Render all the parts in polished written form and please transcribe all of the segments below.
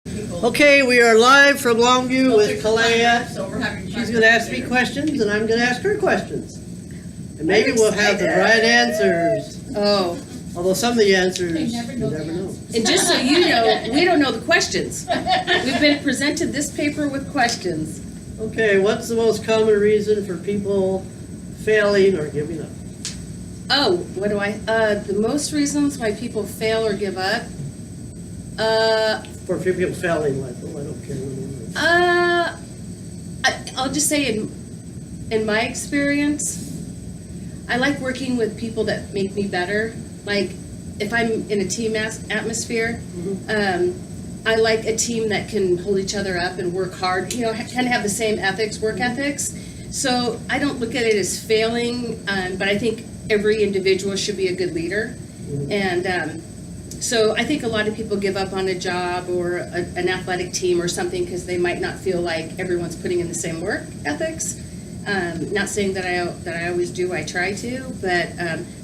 Okay, we are live from Longview with Kalea. So we're having. She's going to ask me questions, and I'm going to ask her questions. And maybe we'll have the right answers. Oh, Although some of the answers, You you never never know the know. and just so you know, we don't know the questions. We've been presented this paper with questions. Okay, what's the most common reason for people failing or giving up? Oh, what do I, the most reasons why people fail or give up? For people failing, like, oh, I don't care anymore. I'll just say in my experience, I like working with people that make me better. Like, if I'm in a team atmosphere, I like a team that can hold each other up and work hard, you know, kind of have the same ethics, work ethics. So I don't look at it as failing, but I think every individual should be a good leader. And so I think a lot of people give up on a job or an athletic team or something because they might not feel like everyone's putting in the same work ethics. Not saying that I always do, I try to, but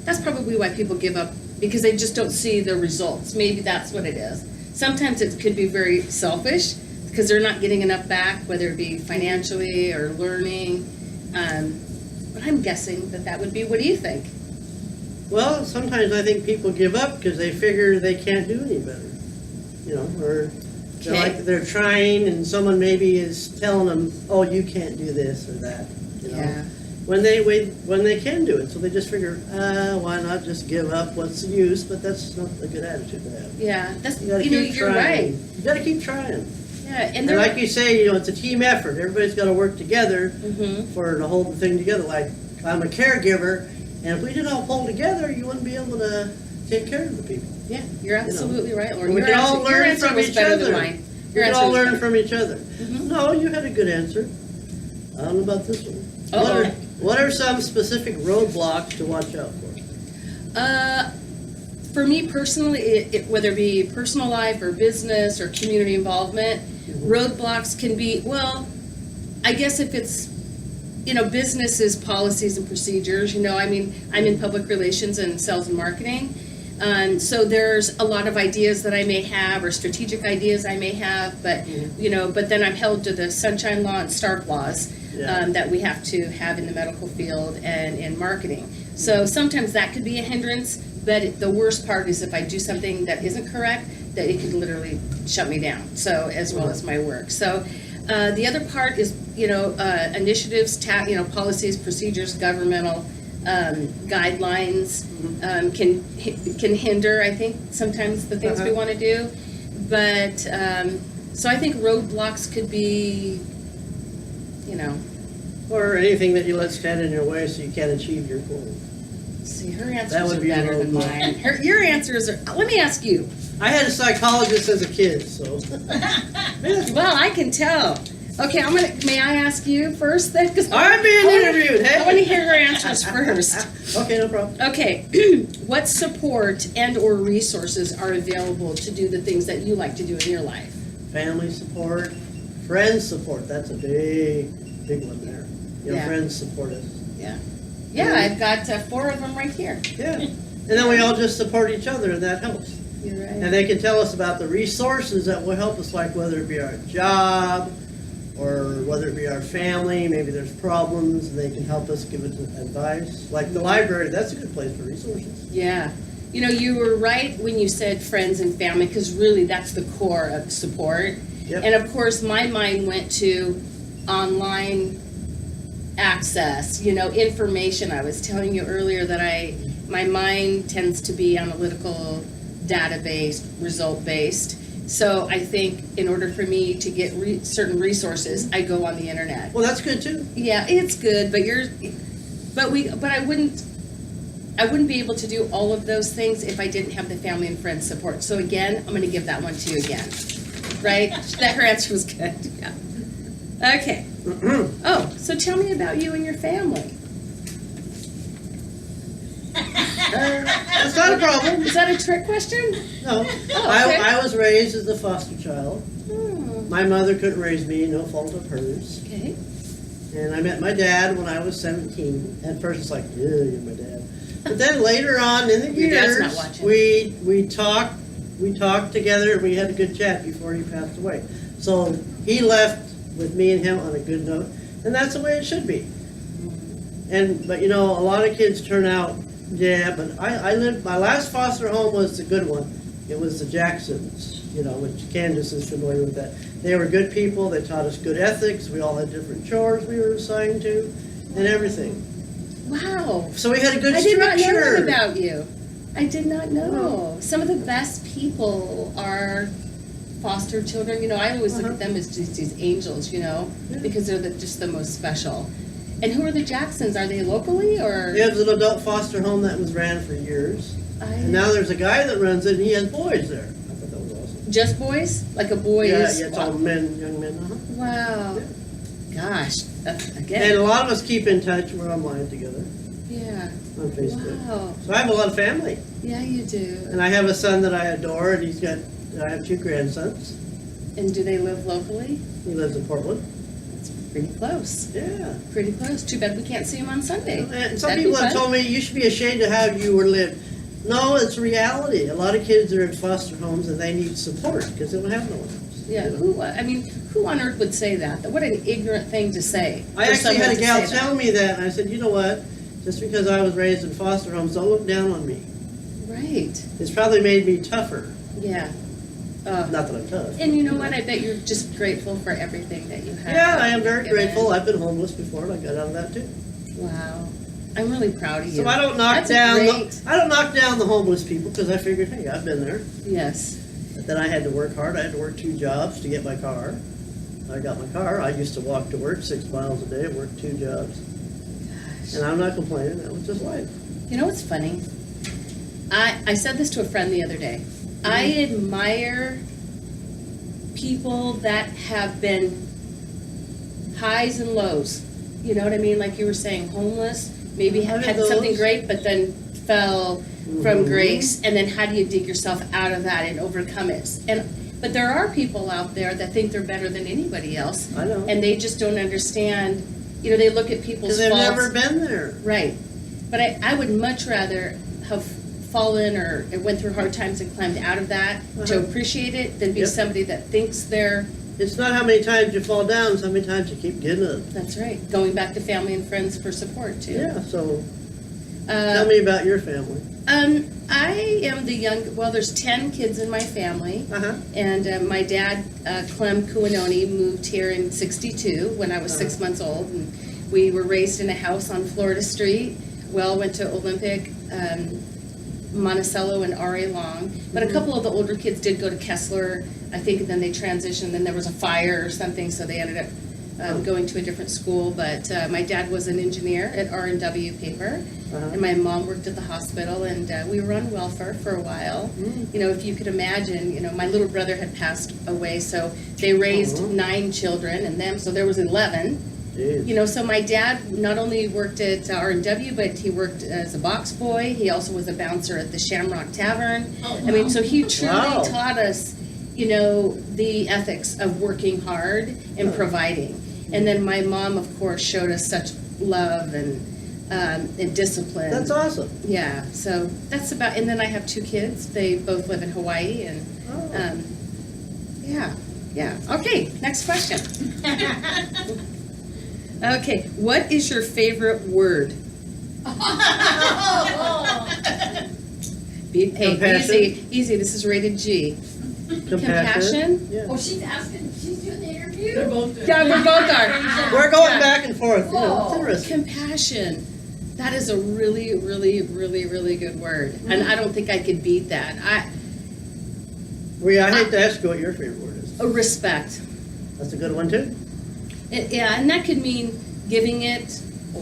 that's probably why people give up, because they just don't see the results. Maybe that's what it is. Sometimes it could be very selfish because they're not getting enough back, whether it be financially or learning. But I'm guessing that would be, what do you think? Well, sometimes I think people give up because they figure they can't do any better. You know, or they're like they're trying and someone maybe is telling them, oh, you can't do this or that. You know? Yeah. When they can do it, so they just figure, why not just give up? What's the use? But that's not a good attitude to have. Yeah, that's, You gotta you know, keep you're trying. right. You gotta keep trying. Yeah, And like you say, you know, it's a team effort. Everybody's got to work together for to hold the thing together. Like, I'm a caregiver, and if we didn't all pull together, you wouldn't be able to take care of the people. Yeah, you're absolutely right, Lauren. We Your can all answer- your learn answer from was each better other. than mine. We Your can answer all was learn better. from each other. Mhm. No, you had a good answer. I don't know about this one. Uh-oh. What are some specific roadblocks to watch out for? For me personally, whether it be personal life or business or community involvement, roadblocks can be, well, I guess if it's, you know, businesses, policies and procedures, you know, I mean, I'm in public relations and sales and marketing. So there's a lot of ideas that I may have or strategic ideas I may have, but, you know, but then I'm held to the Sunshine Law and Stark laws that we have to have in the medical field and in marketing. So sometimes that could be a hindrance, but the worst part is if I do something that isn't correct, that it could literally shut me down, so, as well as my work. So the other part is, you know, initiatives, you know, policies, procedures, governmental guidelines can hinder, I think, sometimes the things we want to do. But so I think roadblocks could be, you know, Or anything that you let stand in your way so you can't achieve your goal. see, her answers That would are be a better than roadblock. mine. Your answers are. Let me ask you. I had a psychologist as a kid, so. Well, I can tell. Okay, may I ask you first then? 'Cause I'm being interviewed, hey? I want to hear her answers first. Okay, no problem. Okay, what support and or resources are available to do the things that you like to do in your life? Family support, friends support, that's a big one there. Your Yeah. friends support us. Yeah, I've got 4 of them right here. Yeah. And then we all just support each other, and that helps. You're right. And they can tell us about the resources that will help us, like whether it be our job or whether it be our family. Maybe there's problems, and they can help us give us advice. Like the library, that's a good place for resources. Yeah. You know, you were right when you said friends and family, because really that's the core of support. Yep. And of course, my mind went to online access, you know, information. I was telling you earlier that my mind tends to be analytical, data-based, result-based. So I think in order for me to get certain resources, I go on the internet. Well, that's good too. Yeah, it's good, but I wouldn't be able to do all of those things if I didn't have the family and friends support. So again, I'm going to give that one to you again. Right? That her answer was good. Yeah. Okay. Oh, so tell me about you and your family. That's not a problem. Is that a trick question? No. Oh, okay. I was raised as a foster child. Oh, My mother couldn't raise me, no fault of hers. okay. And I met my dad when I was 17. At first it's like, yeah, you're my dad. But then later on in the Your dad's not years, watching. we talked we talked together and we had a good chat before he passed away. So he left with me and him on a good note, and that's the way it should be. But a lot of kids turn out, yeah, but I lived, my last foster home was the good one. It was the Jacksons, which Candace is familiar with that. They were good people, they taught us good ethics, we all had different chores we were assigned to, and everything. Wow. So we had a good I did not know structure. that about you. I did not know. Some of the best people are foster children. I always look at them as just these angels, because they're just the most special. And who are the Jacksons? Are they locally or? It was an adult foster home that was ran for years. And now there's a guy that runs it, and he has boys there. I thought that was awesome. Just boys? Like a boys? Yeah, it's all men, young men. Wow. Gosh. Again. And a lot of us keep in touch. We're online together Yeah. on Facebook. Wow. So I have a lot of family. Yeah, you do. And I have a son that I adore, and I have 2 grandsons. And do they live locally? He lives in Portland. It's pretty close. Yeah. Pretty close. Too bad we can't see him on Sunday. And some That'd people be have fun. told me you should be ashamed of how you were lived. No, it's reality. A lot of kids are in foster homes and they need support because they don't have no one else. Yeah, who on earth would say that? What an ignorant thing to say. I for actually had someone a to gal say tell me that, and I said, you know what? Just because I was raised in foster homes, don't look down on me. that. Right. It's probably made me tougher. Yeah. Not that I'm tough. And you know what? I bet you're just grateful for everything that you have. Yeah, I am very given. grateful. I've been homeless before, and I got out of that too. Wow. I'm really proud of you. So I don't knock That's down. great. I don't knock down the homeless people because I figured, hey, I've been there. Yes. But then I had to work hard. I had to work 2 jobs to get my car. I got my car. I used to walk to work 6 miles a day, work 2 jobs. Gosh. And I'm not complaining. That was just life. You know what's funny? I said this to a friend the other day. I admire people that have been highs and lows. You know what I mean? Like you were saying, homeless, maybe I had did something those. great, but then fell from Mhm. grace. And then how do you dig yourself out of that and overcome it? But there are people out there that think they're better than anybody else. I know. And they just don't understand. They look at people's Because they've faults. never been there. Right. But I would much rather have fallen or went through hard times and climbed out of that to Uh-huh. appreciate it than be Yep. somebody that thinks they're, It's not how many times you fall down, it's how many times you keep getting up. that's right, going back to family and friends for support too. Yeah, so tell Uh, me about your family. I am there's 10 kids in my family. Uh-huh. And my dad, Clem Kuinoni, moved here in '62 when I was 6 Uh-huh. months old. And we were raised in a house on Florida Street. Went to Olympic, Monticello, and R.A. Long. But a couple of the older kids did go to Kessler, I think, and then they transitioned. Then there was a fire or something, so they ended up going to a different school. But my dad was an engineer at R&W Paper. Uh-huh. And my mom worked at the hospital, and we were on welfare for a while. If you could imagine, my little brother had passed away, so they raised 9 children, so there was 11. Jeez. So my dad not only worked at R&W, but he worked as a box boy. He also was a bouncer at the Shamrock Tavern. So he truly Wow. taught us, the ethics of working hard and providing. And then my mom, of course, showed us such love and discipline. That's awesome. Yeah, so that's about, and then I have 2 kids. They both live in Hawaii, and Oh. yeah. Okay, next question. Okay, what is your favorite word? Hey, Compassion. easy. This is rated G. Compassion. Yeah. Oh, she's doing the interview? They're both doing Yeah, we both are. We're going Yeah. back and forth. Whoa. It's interesting. Compassion. That is a really, really, really, really good word, and I don't think I could beat that. I hate to ask you what your favorite word is. Respect. That's a good one too. Yeah, and that could mean giving it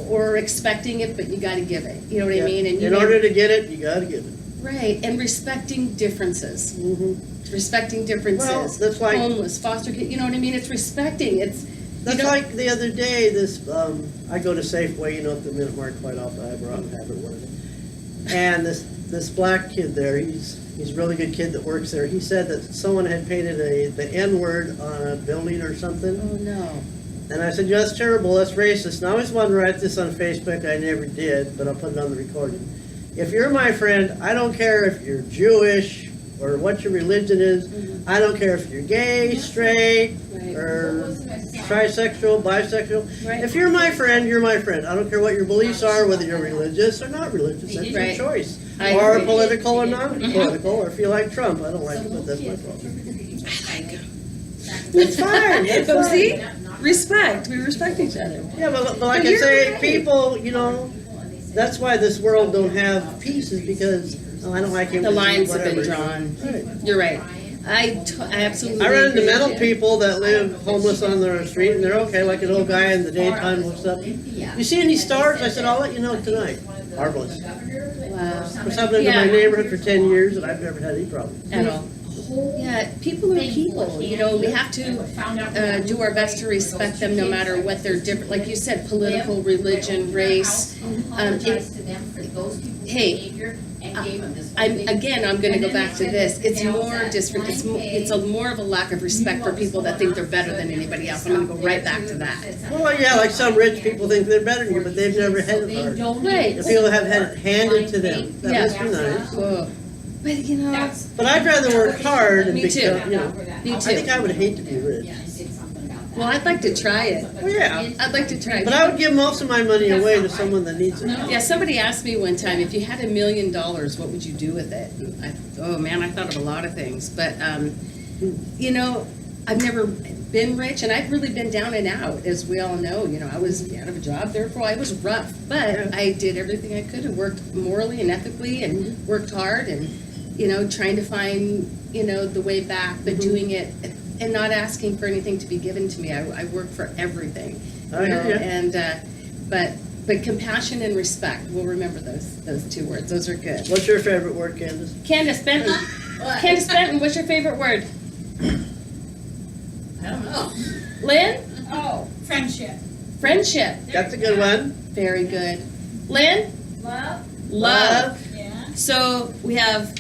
or expecting it, but you got to give it. You know what Yeah. I mean? And In order to get it, you got to give it. right, and respecting differences. Mm-hmm. Respecting differences. Well, that's like- homeless, foster kid. You know what I mean? It's respecting. It's That's you know, like the other day. I go to Safeway, at the Minute Mark quite often. I brought and have it one of them. And this black kid there, he's a really good kid that works there. He said that someone had painted the N word on a building or something. Oh no. And I said, that's terrible, that's racist. And I always wanted to write this on Facebook, I never did, but I'll put it on the recording. If you're my friend, I don't care if you're Jewish or what your religion is. Mhm. I don't care if you're gay, straight, Right. or trisexual, bisexual. Right. If you're my friend, you're my friend. I don't care what your beliefs are, whether you're religious or not religious. That's Right. your choice. I Or agree. political or non-political, or if you like Trump. I don't like it, but that's my problem. It's fine. It's But fine. see, respect. We respect each other. Yeah, but like But I you're say, right. people, that's why this world don't have peace, is because, oh, I don't like him. The 'cause he's lines have been whatever. drawn. Right. You're right. I absolutely. I run into agree with mental you. people that live homeless on their street, and they're okay, like an old guy in the daytime looks up. You see any stars? I said, I'll let you know tonight. Marvelous. Wow. What's happening in my neighborhood for 10 years, and I've never had any problems. At all. Yeah, people are people. We have to do our best to respect them, no matter what they're different. Like you said, political, religion, race. Hey, I'm going to go back to this. It's more different. It's a more of a lack of respect for people that think they're better than anybody else. I'm going to go right back to that. Well, yeah, like some rich people think they're better than you, but they've never had it hard. Right. The people have had it handed to them. That Yeah. must be nice. Whoa. But But I'd rather work hard and Me too. Me I too. think I would hate to be rich. Well, I'd like to try it. Well, yeah, I'd like to try it. but I would give most of my money away to someone that needs it. Yeah, somebody asked me one time, if you had $1 million, what would you do with it? And I thought of a lot of things, but, I've never been rich, and I've really been down and out, as we all know. I was out of a job, therefore I was rough, but I did everything I could and worked morally and ethically and worked hard and, trying to find, the way back, but doing it and not asking for anything to be given to me. I work for everything. I hear ya. And, but compassion and respect, we'll remember those two words. Those are good. What's your favorite word, Candace? Candace Benton. Candace Benton, what's your favorite word? I don't know. Lynn? Oh, friendship. Friendship. That's a good one. Very good. Lynn? Love. Love. Yeah. So we have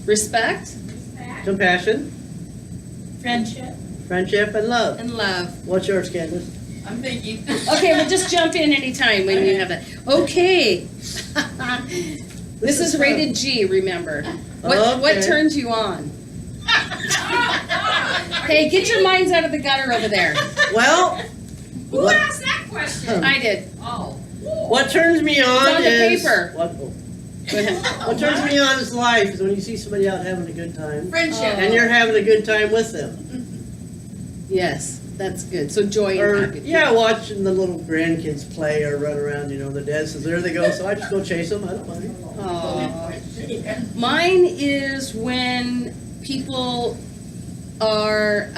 respect Respect. Compassion, Friendship. friendship, and love. and love. What's yours, Candace? I'm thinking. Okay, we'll just jump in anytime when you have that. Okay. This is rated G, remember. What Okay. turns you on? Hey, get your minds out of the gutter over there. Well, Who what, asked that question? I did. Oh. what turns me on, It's on the is paper. Go ahead. What turns me on is life, is when you see somebody out having a good time, Friendship. and you're having a good time with them. Yes, that's good. So joy and Or, happiness. yeah, watching the little grandkids play or run around, the dad says, there they go, so I just go chase them, I don't mind. Aw. Mine is when people are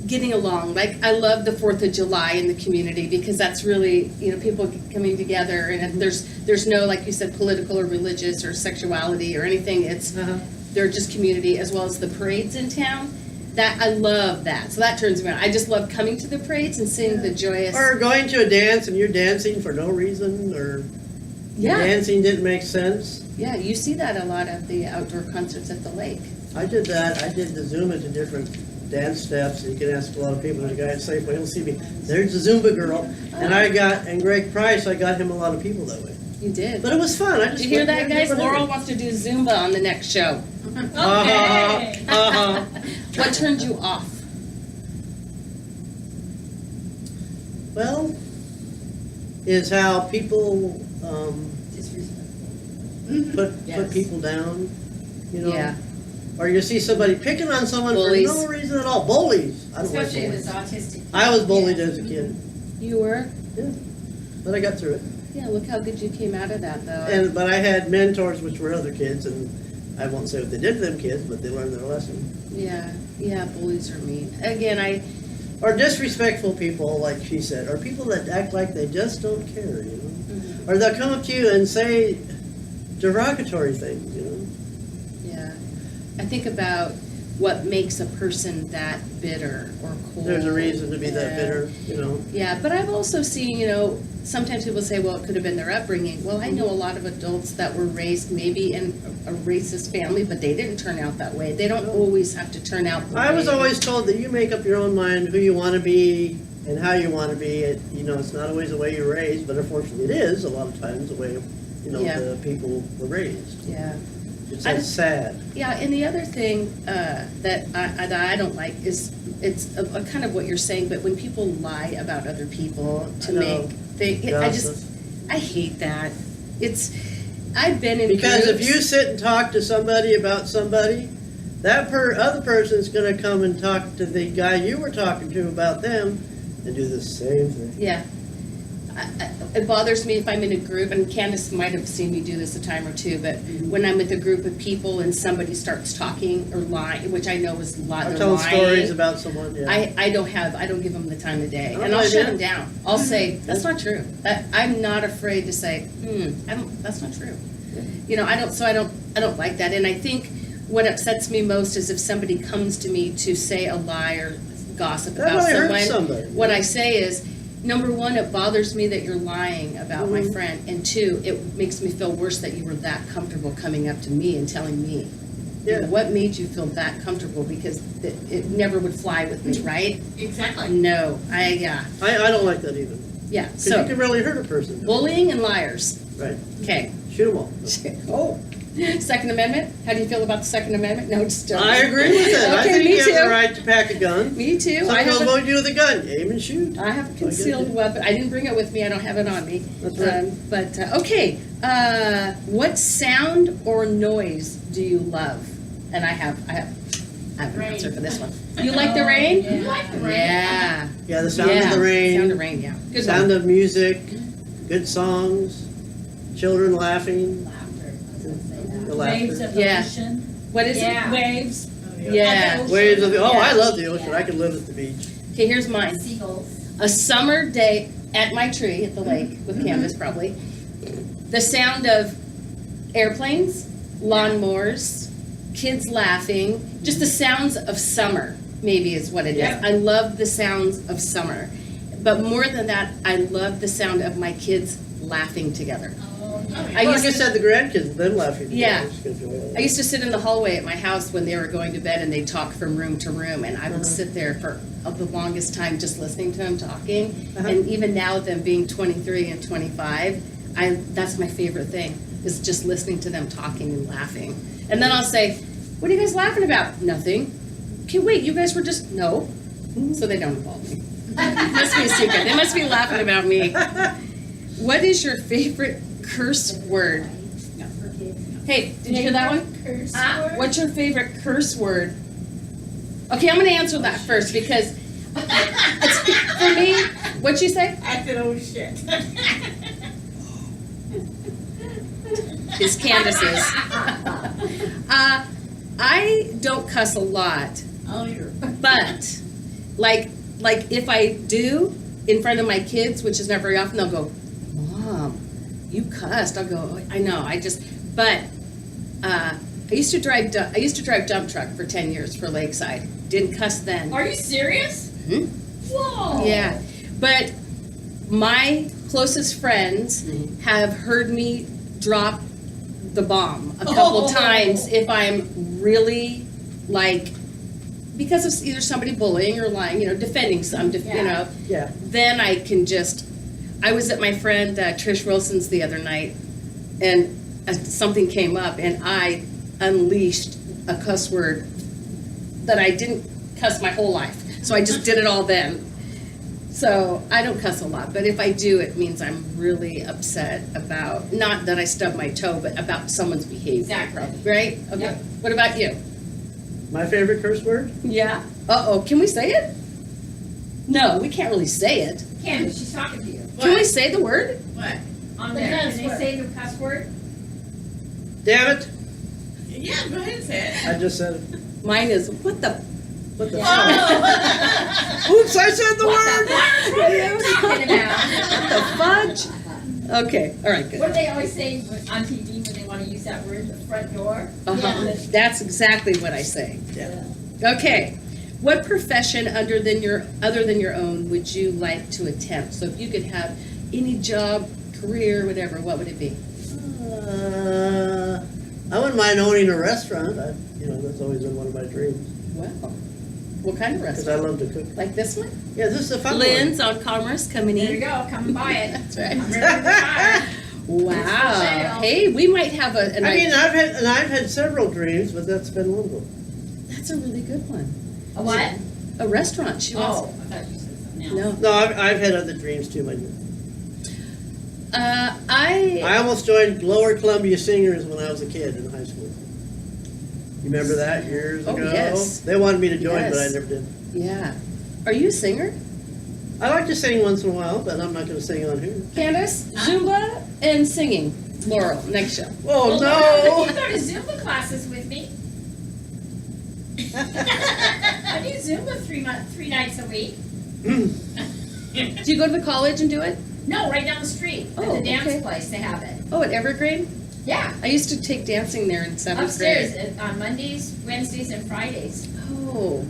getting along. Like, I love the 4th of July in the community, because that's really, people coming together, and if there's no, like you said, political or religious or sexuality or anything. It's they're just community, as well as the parades in town. That I love that. So that turns me on. I just love coming to the parades and seeing the joyous. Or going to a dance and you're dancing for no reason, or Yeah, dancing didn't make sense. yeah, you see that a lot at the outdoor concerts at the lake. I did that. I did the Zumba to different dance steps. You can ask a lot of people. There's a guy at Safeway, he'll see me. There's the Zumba girl. And Greg Price, I got him a lot of people that way. You did. But it was fun. I just Did you hear went there that, and guys? did whatever. Laurel wants to do Zumba on the next show. Okay. What turned you off? Well, is how people put Yes. people down, Yeah. Or you see somebody picking on someone Bullies. for no reason at all. Bullies. I don't like Especially if bullies. it's autistic. I was bullied as a kid, You were? but I got through it. Yeah, look how good you came out of that, though. But I had mentors, which were other kids, and I won't say what they did to them kids, but they learned their lesson. Yeah, bullies are mean. Again, Or disrespectful people, like she said, or people that act like they just don't care, Or they'll come up to you and say derogatory things, yeah. I think about what makes a person that bitter or cold. There's a reason to be that Yeah. bitter, Yeah, but I've also seen, sometimes people say, well, it could have been their upbringing. Well, I know a lot of adults that were raised maybe in a racist family, but they didn't turn out that way. They don't always have to turn out the I was way- always told that you make up your own mind who you want to be and how you want to be. It's not always the way you're raised, but unfortunately it is a lot of times the way, Yeah. the people were raised. Yeah. It's I so just- sad. Yeah, and the other thing that I don't like is, it's a kind of what you're saying, but when people lie about other people to I know. make, I hate that. I've been in Because if groups- you sit and talk to somebody about somebody, that other person's gonna come and talk to the guy you were talking to about them and do the same thing. Yeah. It bothers me if I'm in a group, and Candace might have seen me do this a time or two, but when I'm with a group of people and somebody starts talking or lying, which I know is I'm lying. telling stories about someone, yeah. I don't give them the time of day, Oh, and I'll I shut do. them down. I'll say, that's not true. I'm not afraid to say, that's not true. You know, I don't like that, and I think what upsets me most is if somebody comes to me to say a lie or gossip That about really someone. hurts somebody. What I say is, number one, it bothers me that you're lying about my friend, and two, it makes me feel worse that you were that comfortable coming up to me and telling me. Yeah. What made you feel that comfortable? Because it never would fly with me, right? Exactly. No, I don't like that either. yeah, Because you so, can really hurt a person. bullying and liars. Right. Okay. Shoot them all. Oh, Second Amendment? How do you feel about the Second Amendment? No, just joking. I agree with it. I Okay, think me you have the too. right to pack a gun. Me too. Some I people have, won't use a gun. Aim and shoot. I have a concealed weapon. I didn't bring it with me. I don't have it on me. That's right. But, okay, what sound or noise do you love? And I have an Rain. answer for this one. You like the rain? You like the rain? Yeah. Yeah, the sound of the rain. Sound of rain, yeah. Good Sound one. of music. Good songs. Children laughing. The Waves laughter. of the Yeah. ocean. What is Yeah. Waves. Yeah. Of Waves of the, oh, I Yeah. love the ocean. Yeah. I could live at the beach. it? Okay, here's mine. Seagulls. A summer day at my tree at the lake with Candace probably. The sound of airplanes, lawnmowers, kids laughing, just the sounds of summer maybe is what it is. Yeah. I love the sounds of summer. But more than that, I love the sound of my kids laughing together. Oh, yeah. I Well, used like I to- said, the grandkids, them laughing. Yeah. It's good to- I used to sit in the hallway at my house when they were going to bed and they'd talk from room to room, and I would sit there for the longest time just listening to them talking. Uh-huh. And even now, them being 23 and 25, that's my favorite thing, is just listening to them talking and laughing. And then I'll say, what are you guys laughing about? Nothing. Okay, wait, you guys were just, no. So they don't involve me. Must be a secret. They must be laughing about me. What is your favorite curse word? Hey, did you hear that one? Curse Ah, word? what's your favorite curse word? Okay, I'm gonna answer that first because it's, for me, what'd you say? I said, oh shit. It's Candace's. I don't cuss a lot, Oh, you're. but like if I do in front of my kids, which is not very often, they'll go, "Mom, you cussed." I'll go, "I know, but I used to drive dump truck for 10 years for Lakeside. Didn't cuss then. Are you serious? Mhm. Whoa. Yeah, but my closest friends have heard me drop the bomb a couple Oh. times if I'm really like, because of either somebody bullying or lying, defending some, Yeah. Yeah. then I can just, I was at my friend Trish Wilson's the other night, and something came up, and I unleashed a cuss word that I didn't cuss my whole life. So I just did it all then. So I don't cuss a lot, but if I do, it means I'm really upset about, not that I stubbed my toe, but about someone's behavior. Exactly. Right? Okay. Yep. What about you? My favorite curse word? Yeah. Uh-oh, can we say it? No, we can't really say it. Candace, she's talking to you. Can we say the word? What? On The there, cuss can they word. say the cuss word? Damn it. Yeah, go ahead and say it. I just said it. Mine is, what the? What the Oh. fuck? Oops, I said the word. What are you talking about? The fudge? Okay, all right, What good. do they always say on TV when they want to use that word, the front door? Uh-huh. That's exactly what I say. Yeah. Okay. What profession other than your own would you like to attempt? So if you could have any job, career, whatever, what would it be? I wouldn't mind owning a restaurant. That's always been one of my dreams. Wow. What kind of Because I restaurant? love to cook. Like this one? Yeah, this is a fun Lynn's on Commerce coming There you in. go, come and buy it. That's I'm right. ready to retire. Wow. sale. Hey, we might have an I mean, idea. I've had several dreams, but that's been one of them. That's a really good one. A what? A restaurant. She Oh, wants. I thought you said something else. No. No, I've had other dreams too, my dear. I I almost joined Lower Columbia Singers when I was a kid in high school. You remember that years Oh, ago? yes. They wanted me to join, but I Yes. never did. yeah. Are you a singer, I like to sing once in a while, but I'm not going to sing on here. Candace? Zumba and singing. Laurel, next show. Oh, You no! go to Zumba classes with me. I do Zumba 3 nights a week. Do you go to the college and do it? No, right down the street at Oh, the dance okay. place they have it. Oh, at Evergreen? Yeah, I used to take dancing there in seventh upstairs grade. on Mondays, Wednesdays, and Fridays. Oh,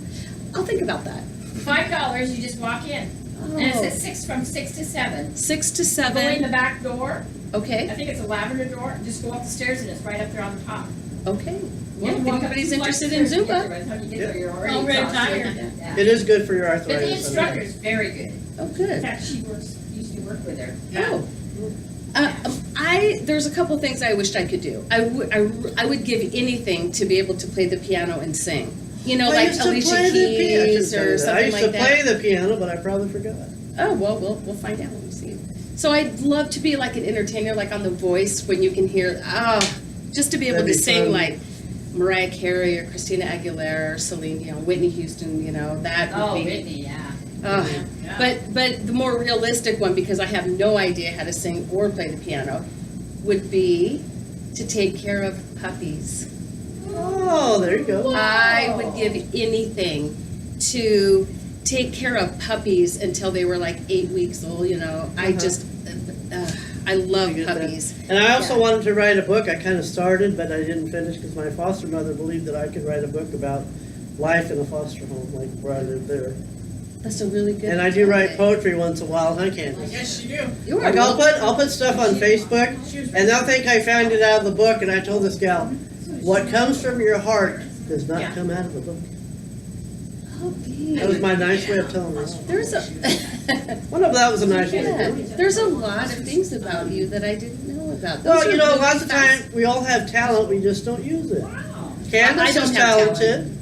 I'll think about that. $5, you just walk in. And it's Oh, at from 6 to 7. 6 to Go in 7. the back door. Okay, I think it's a lavender door. Just go up the stairs and it's right up there on the top. okay. You Well, have if to walk up anybody's 2 flights of interested in stairs to get Zumba. there. By the time you get there, you're Already already exhausted. tired. Yeah. It is good for your But the arthritis. instructor is very good. Oh, In good. fact, she used to work with her. Oh. There's a couple things I wished I could do. I would give anything to be able to play the piano and sing. You know, I like used to Alicia play the piano. I Keys shouldn't tell you or that. I something used like to that. play the piano, but I probably forgot. Oh, well, we'll find out when we see you. So I'd love to be like an entertainer, like on The Voice, when you can hear, just to be able That'd to be sing fun. like Mariah Carey or Christina Aguilera or Celine Dion, Whitney Houston, that would Oh, be. Whitney, yeah. Oh, Yeah. but the more realistic one, because I have no idea how to sing or play the piano, would be to take care of puppies. Oh, there you go. I would give anything to take care of puppies until they were like 8 weeks old. I just, I love I get that. puppies. And I also Yeah. wanted to write a book. I kind of started, but I didn't finish because my foster mother believed that I could write a book about life in a foster home, like where I lived there. That's a really good. And I do write topic. poetry once in a while, huh, Candace? Yes, you do. You are Like I'll put stuff on Facebook, She was and they'll think I found it out of the book. And I told this gal, what comes from your heart does not Yeah. come out of the book. Oh, That was my nice way of telling her. There's a. Well, no, but that was a nice way. Yeah, of doing it. there's a lot of things about you that I didn't know about. Well, Those you are know, really lots of fast- times we all have talent, we just don't use it. Wow. I Candace don't is have talent. talented.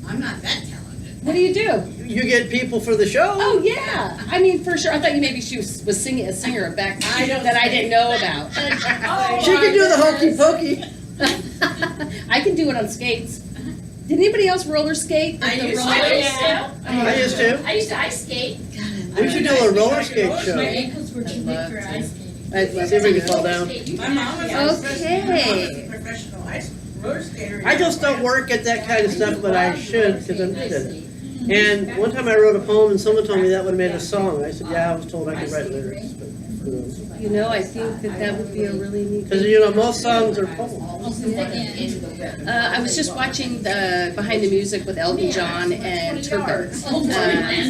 I'm not that talented. What do you do? You get people for the show. Oh yeah, I mean for sure. I thought you maybe she was singing a singer back I don't that I sing. didn't know about. Oh, She can do the hokey pokey. I can do it on skates. Did anybody else roller skate? I The used to. roller- I used to. I used to ice skate. We should do a roller skate My show. ankles were too big love for to. ice skating. I'd love See if we to. can fall down. My mom was Okay. a professional ice roller skater. I just don't work at that kind of stuff, but I should because I'm good at it. And one time I wrote a poem and someone told me that would have made a song. I said, yeah, I was told I could write lyrics, but who knows? You know, I think that would be a really neat. Because most songs are poems. I was just watching the Behind the Music with Elton John and Turpin.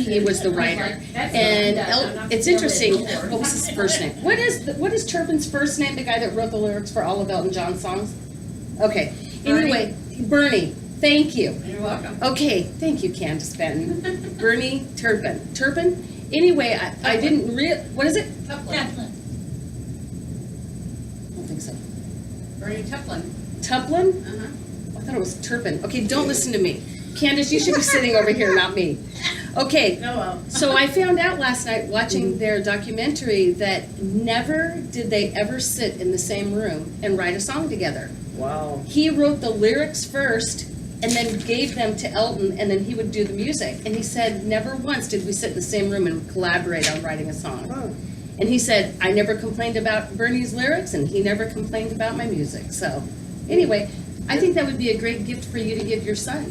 He was the writer, and it's interesting. What was his first name? What is Turpin's first name? The guy that wrote the lyrics for all of Elton John's songs. Okay. Anyway, Bernie. Thank you. You're welcome. Okay, thank you, Candace Benton. Bernie Turpin. Turpin? Anyway, I didn't what is it? I don't think so. Bernie Tuplin. Tuplin? I thought it was Turpin. Okay, don't listen to me. Candace, you should be sitting over here, not me. Okay, Oh, well. so I found out last night watching their documentary that never did they ever sit in the same room and write a song together. Wow. He wrote the lyrics first and then gave them to Elton, and then he would do the music. And he said, never once did we sit in the same room and collaborate on writing a song. Huh. And he said, I never complained about Bernie's lyrics, and he never complained about my music. So, anyway, I think that would be a great gift for you to give your son.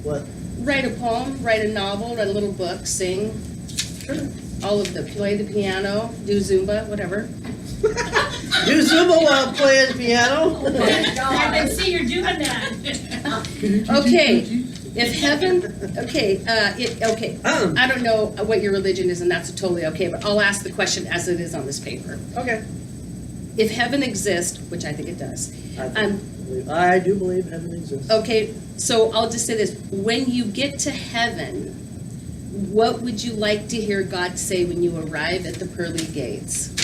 What? Write a poem, write a novel, write a little book, sing, all of the, play the piano, do Zumba, whatever. Do Zumba while playing piano? I can see you're doing that. Okay, if heaven, okay, okay. I don't know what your religion is, and that's totally okay, but I'll ask the question as it is on this paper. Okay. If heaven exists, which I think it does, I do believe heaven exists. okay, so I'll just say this. When you get to heaven, what would you like to hear God say when you arrive at the pearly gates?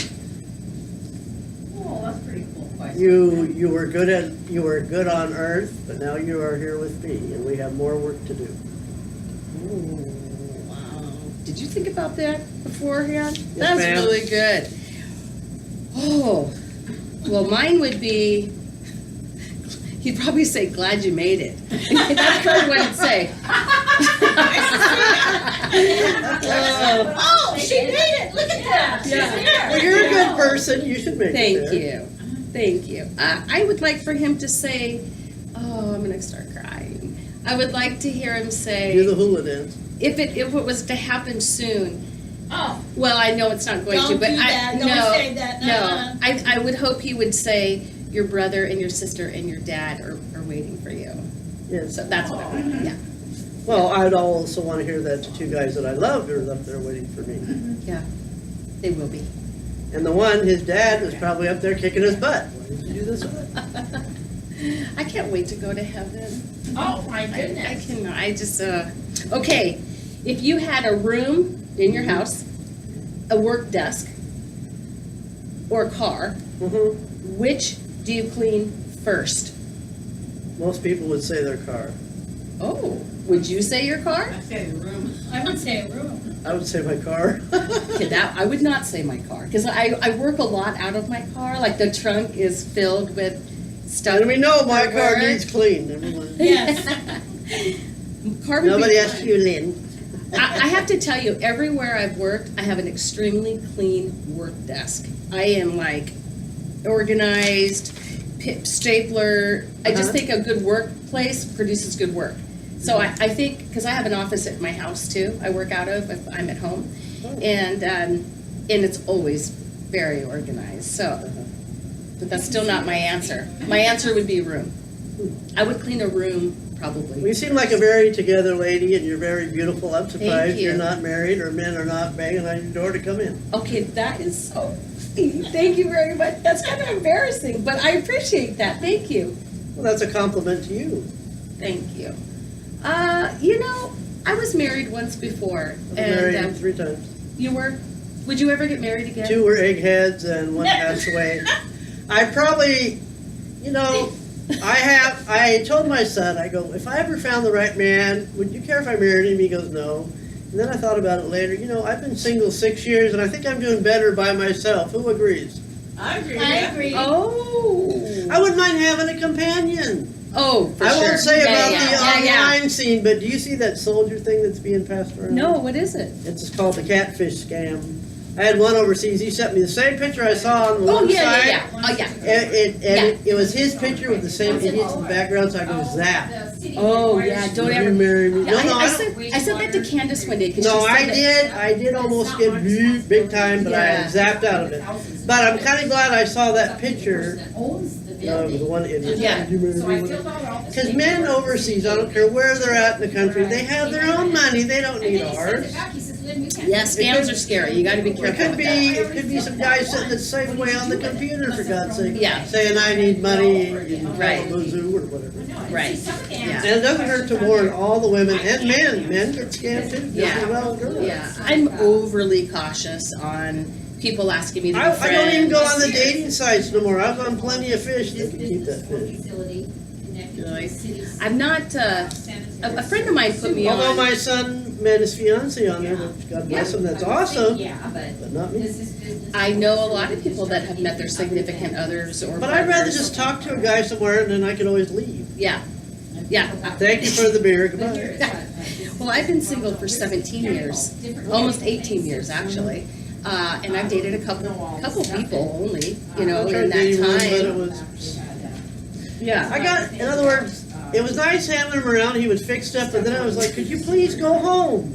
You were good on earth, but now you are here with me, and we have more work to do. Ooh, wow. Did you think about that beforehand? Yes, That's ma'am. really good. Oh, well, mine would be, he'd probably say, glad you made it. That's probably what he'd say. Oh, she made it, look at that. She's Yeah. there. Well, you're a good person, you should make it Thank there. you. Thank you. I would like for him to say, oh, I'm going to start crying. I would like to hear him Do the say, hula dance. if it was to happen soon, Oh, well, I know it's not going to, don't but do that, don't no, say that, no. I would hope he would say, your brother and your sister and your dad are waiting for you. Yes. So that's what I want, yeah. Well, I'd also want to hear that the two guys that I loved are up there waiting for me. They will be. And the one, his dad, was probably up there kicking his butt. Why did you do this? I can't wait to go to heaven. oh my I goodness. cannot, okay, if you had a room in your house, a work desk, or a car, Mhm. which do you clean first? Most people would say their car. Oh, would you say your car? I say the room. I would say a room. I would say my car. Okay, I would not say my car, because I work a lot out of my car, like the trunk is filled with stuff. And we know my for car work. needs cleaned. Everyone. Yes. Car would Nobody be, asked you, Lynn. I have to tell you, everywhere I've worked, I have an extremely clean work desk. I am like organized, stapler. I just Uh-huh. think a good workplace produces good work. So I think, because I have an office at my house too, I work out of if I'm at home, Oh. and it's always very organized. So, but that's still not my answer. My answer would be room. I would clean a room Well, probably. you seem like a very together lady, and you're very beautiful. I'm surprised Thank you. you're not married, or men are not banging on your door to come in. Okay, that is so. Thank you very much. That's kind of embarrassing, but I appreciate that. Thank you. Well, that's a compliment to you. Thank you. I was married once before, I've been married and 3 times. you were. Would you ever get married again? 2 were eggheads, and 1 passed away. I probably, I told my son, I go, if I ever found the right man, would you care if I married him? He goes, no. And then I thought about it later. I've been single 6 years, and I think I'm doing better by myself. Who agrees? I agree. I yeah. agree. Oh. I wouldn't mind having a companion. Oh, for I sure. won't say about the yeah. online scene, but do you see that soldier thing that's being passed around? No, what is it? It's called the catfish scam. I had one overseas. He sent me the same picture I saw on the Oh one yeah, side. yeah. Oh yeah. It was his picture with the same idiots in the background, so I go, Zap. Oh yeah. Don't Would you ever. marry me? Yeah, No, I I don't. sent that to Candace one day because No, she I said it. did almost get beat big time, but I Yeah. zapped out of it. But I'm kind of glad I saw that picture of the one idiot. Yeah. Would you marry me? Because men overseas, I don't care where they're at in the country, they have their own money. They don't need ours. Yeah, scams are scary. You got to be It careful. could with that. it could be some guy sitting at Safeway on the computer, for God's sake. Yeah. Saying I need money in Right. Kalamazoo or whatever. Right. Yeah. And it doesn't hurt to warn all the women and men. Men get scammed too, just Yeah. as well as girls. Yeah, I'm overly cautious on people asking me to be I don't even go friends. on the dating sites no more. I was on Plenty of Fish. You can keep that fish. Really? I'm not. A friend of mine put me Although on. my son met his fiance on there, which God bless him, that's awesome. Yeah, But not me. I know a lot of people that have met their significant others or. But I'd rather partners. just talk to a guy somewhere and then I can always leave. Yeah, yeah. Thank you for the beer. Goodbye. Well, I've been single for 17 years, almost 18 years actually, and I've dated a couple people only, I in tried that dating one, but it time. was. Yeah. In other words, it was nice having him around. He would fix stuff, but then I was like, could you please go home?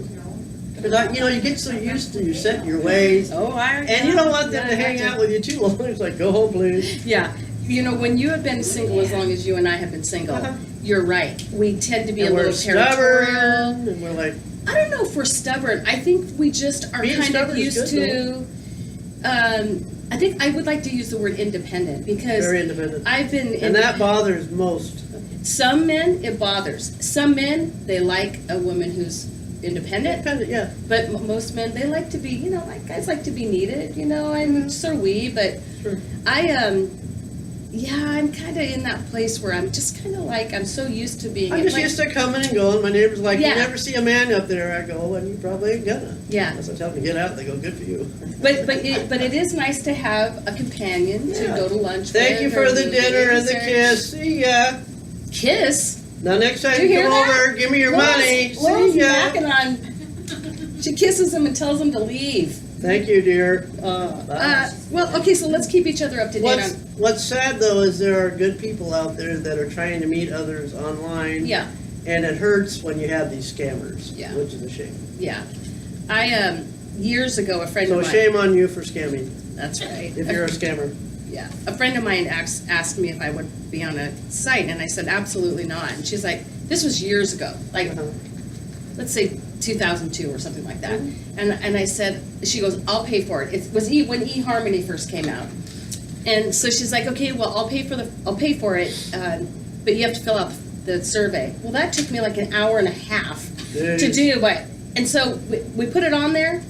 Because you get so used to set your ways, Oh, and you don't want them to hang out with you too long. It's like, go home, please. Yeah, when you have been single as long as you and I have been single, Uh-huh. you're right. We tend to be And a we're little territorial. stubborn, and we're like, I don't know if we're stubborn. I think we just are Being kind of stubborn is used good, to. I think I would like to use the word independent because very independent. I've been. And that bothers most. Some men it bothers. Some men they like a woman who's independent. Independent, yeah. But most men, they like to be, like guys like to be needed, and so are we. But Sure. Yeah, I'm kind of in that place where I'm just kind of like, I'm so used to being. I'm just like, used to coming and going. My neighbor's like, Yeah. you never see a man up there. I go, well, you probably ain't gonna. Yeah. Unless I tell them to get out, they go, good for you. But it is nice to have a companion to Yeah. go to lunch Thank with. you or for the dinner and movies the or- kiss. See ya. Kiss? Now next time Do you you hear come that? over, give me your Laurel's- money. Laurel's See ya. knocking on. She kisses him and tells him to leave. Thank you, dear. Well, okay, so let's keep each other up to date on. What's sad though is there are good people out there that are trying to meet others online. Yeah, And it hurts when you have these scammers. Yeah. Which is a shame. yeah. I years ago, a friend So of mine. shame on you for scamming, That's right. if you're a scammer. Yeah, a friend of mine asked me if I would be on a site, and I said absolutely not. And she's like, this was years ago, like Uh-huh. let's say 2002 or something like that. And I said, she goes, I'll pay for it. It was when eHarmony first came out, and so she's like, okay, well I'll pay for it, but you have to fill out the survey. Well, that took me like an hour and a half to do, and so we put it on there,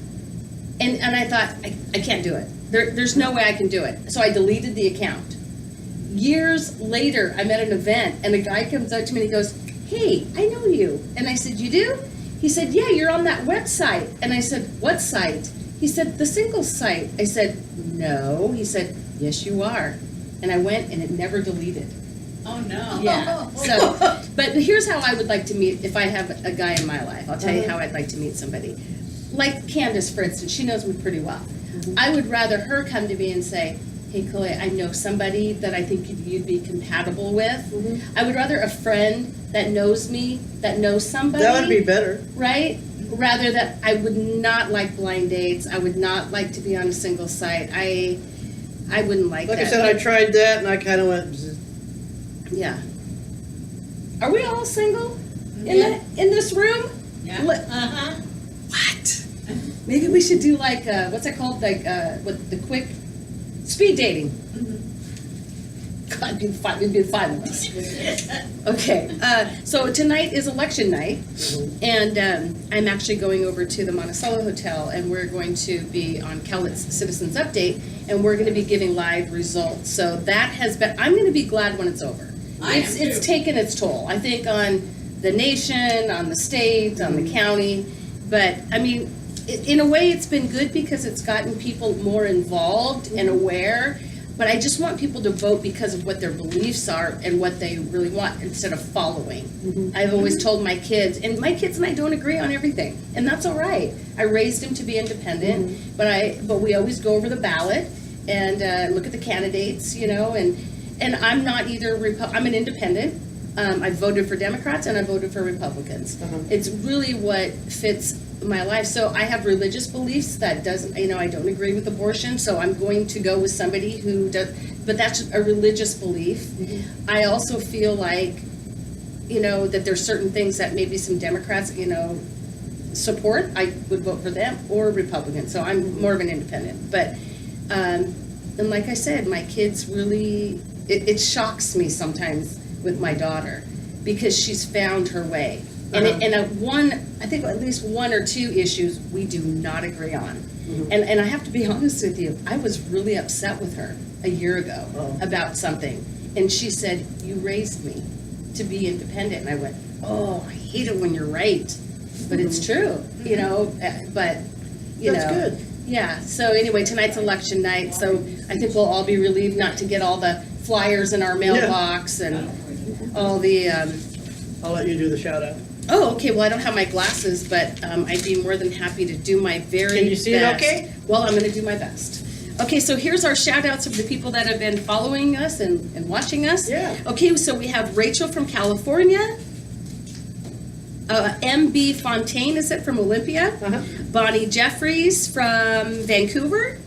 and I thought I can't do it. There's no way I can do it. So I deleted the account. Years later, I'm at an event, and a guy comes up to me and he goes, hey, I know you. And I said, you do? He said, yeah, you're on that website. And I said, what site? He said, the singles site. I said, no. He said, yes, you are. And I went, and it never deleted. Oh, no. Yeah. So, but here's how I would like to meet if I have a guy in my life. I'll tell you how I'd like to meet somebody. Like Candace, for instance, she knows me pretty well. I would rather her come to me and say, hey, Chloe, I know somebody that I think you'd be compatible with. I would rather a friend that knows me, that knows somebody. That would be better. Right? Rather that I would not like blind dates. I would not like to be on a single site. I wouldn't like that. Like I said, I tried that and I kind of went, Yeah. Are we all single Yeah. in this room? Yeah. Uh-huh. What? Maybe we should do like what's it called? Like with the quick speed dating. God, it'd be fun with us. Okay. So tonight is election night, and I'm actually going over to the Monticello Hotel, and we're going to be on Cowlitz Citizens Update, and we're going to be giving live results. So that has been. I'm going to be glad when it's over. It's taken its toll. I think on the nation, on the state, on the county, but I mean, in a way, it's been good because it's gotten people more involved and aware. But I just want people to vote because of what their beliefs are and what they really want instead of following. I've always told my kids, and my kids and I don't agree on everything, and that's all right. I raised them to be independent, but we always go over the ballot and look at the candidates, you know, and I'm not either, I'm an independent. I voted for Democrats and I voted for Republicans. It's really what fits my life. So I have religious beliefs that doesn't, you know, I don't agree with abortion, so I'm going to go with somebody who does, but that's a religious belief. I also feel like, you know, that there's certain things that maybe some Democrats, you know, support. I would vote for them or Republicans, so I'm more of an independent. But, and like I said, my kids really, it shocks me sometimes with my daughter because she's found her way. And I think at least one or two issues we do not agree on. And I have to be honest with you, I was really upset with her a year ago about something. And she said, you raised me to be independent. And I went, oh, I hate it when you're right. But it's true, you know, but, you That's know. good. Yeah, so anyway, tonight's election night, so I think we'll all be relieved not to get all the flyers in our mailbox and all the, I'll let you do the shout out. oh, okay, well, I don't have my glasses, but I'd be more than happy to do my very best. Can you see it okay? Well, I'm gonna do my best. Okay, so here's our shout outs of the people that have been following us and watching us. Yeah. Okay, so we have Rachel from California. MB Fontaine, is it, from Olympia? Bonnie Jeffries from Vancouver.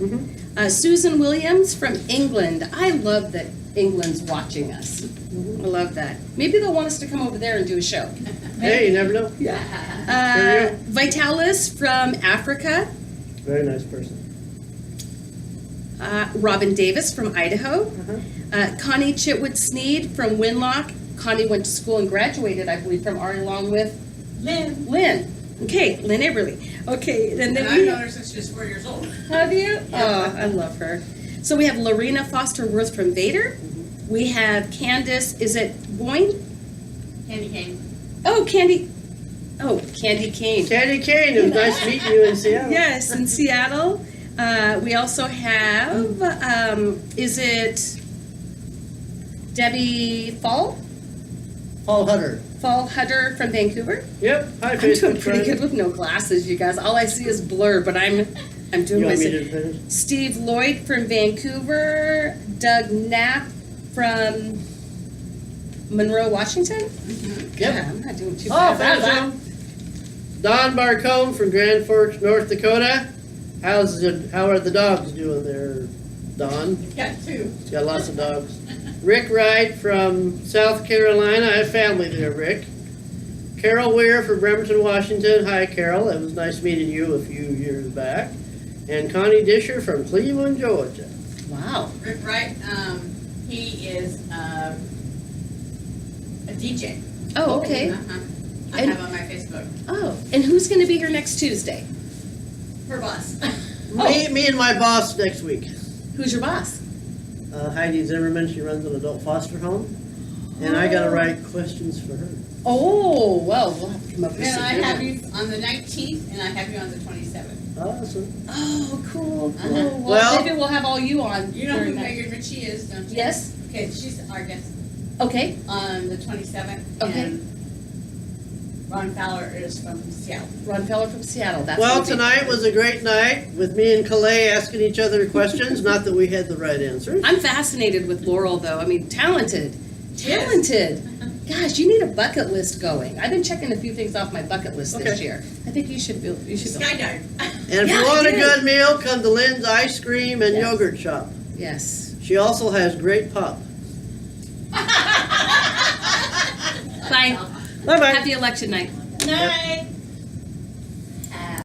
Susan Williams from England. I love that England's watching us. I love that. Maybe they'll want us to come over there and do a show. Hey, you never know. Vitalis from Africa. Very nice person. Robin Davis from Idaho. Connie Chitwood Sneed from Winlock. Connie went to school and graduated, I believe, from Ari along with Lynn. Okay, Lynn Eberly. Okay, and then I've known her since she was 4 years old. Have you? Oh, I love her. So we have Lorena Foster Worth from Vader. We have Candace, is it Boyne? Candy cane. Oh, Candy Kane. Candy Kane, it was nice meeting you in Seattle. Yes, in Seattle. We also have, is it Debbie Fall Hutter. Hutter from Vancouver? Yep, hi I'm doing Facebook pretty friend. good with no glasses, you guys. All I see is blur, but I'm You doing want my me to finish? Steve Lloyd from Vancouver, Doug Knapp from Monroe, Washington. Yep. Yeah, I'm not doing too Oh, bad. finish them. Don Barcombe from Grand Forks, North Dakota. How are the dogs doing there, Don? Got two. He's got lots of dogs. Rick Wright from South Carolina. I have family there, Rick. Carol Weir from Bremerton, Washington. Hi, Carol. It was nice meeting you a few years back. And Connie Disher from Cleveland, Georgia. Wow. Rick Wright, he is a DJ. Oh, okay. Uh-huh. I And- have on my Facebook. Oh, and who's going to be here next Tuesday? Her boss. Me and my boss next week. Who's your boss? Heidi Zimmerman. She runs an adult foster home. And I got to write questions for her. Oh, well, we'll have to come up with And some I good have ones. you on the 19th, and I have you on the 27th. Awesome. Oh, cool, cool. Uh-huh. Well, Well- maybe we'll have all you on. You know who during that. Megan Ritchie is, don't you? Yes. Okay, she's our guest Okay. on the 27th. Okay. And Ron Fowler is from Seattle. Ron Feller from Seattle. That's Well, gonna be tonight fun. was a great night with me and Calais asking each other questions. Not that we had the right answers. I'm fascinated with Laurel, though. I mean, talented. Yes. Talented. Gosh, you need a bucket list going. I've been checking a few things off my bucket list this Okay. year. I think you should build. You should build. Skydive. And if Yeah, you I want a did. good meal, come to Lynn's Ice Cream and Yes. Yogurt Shop. Yes. She also has great pop. Bye. Bye-bye. Happy election night. Night.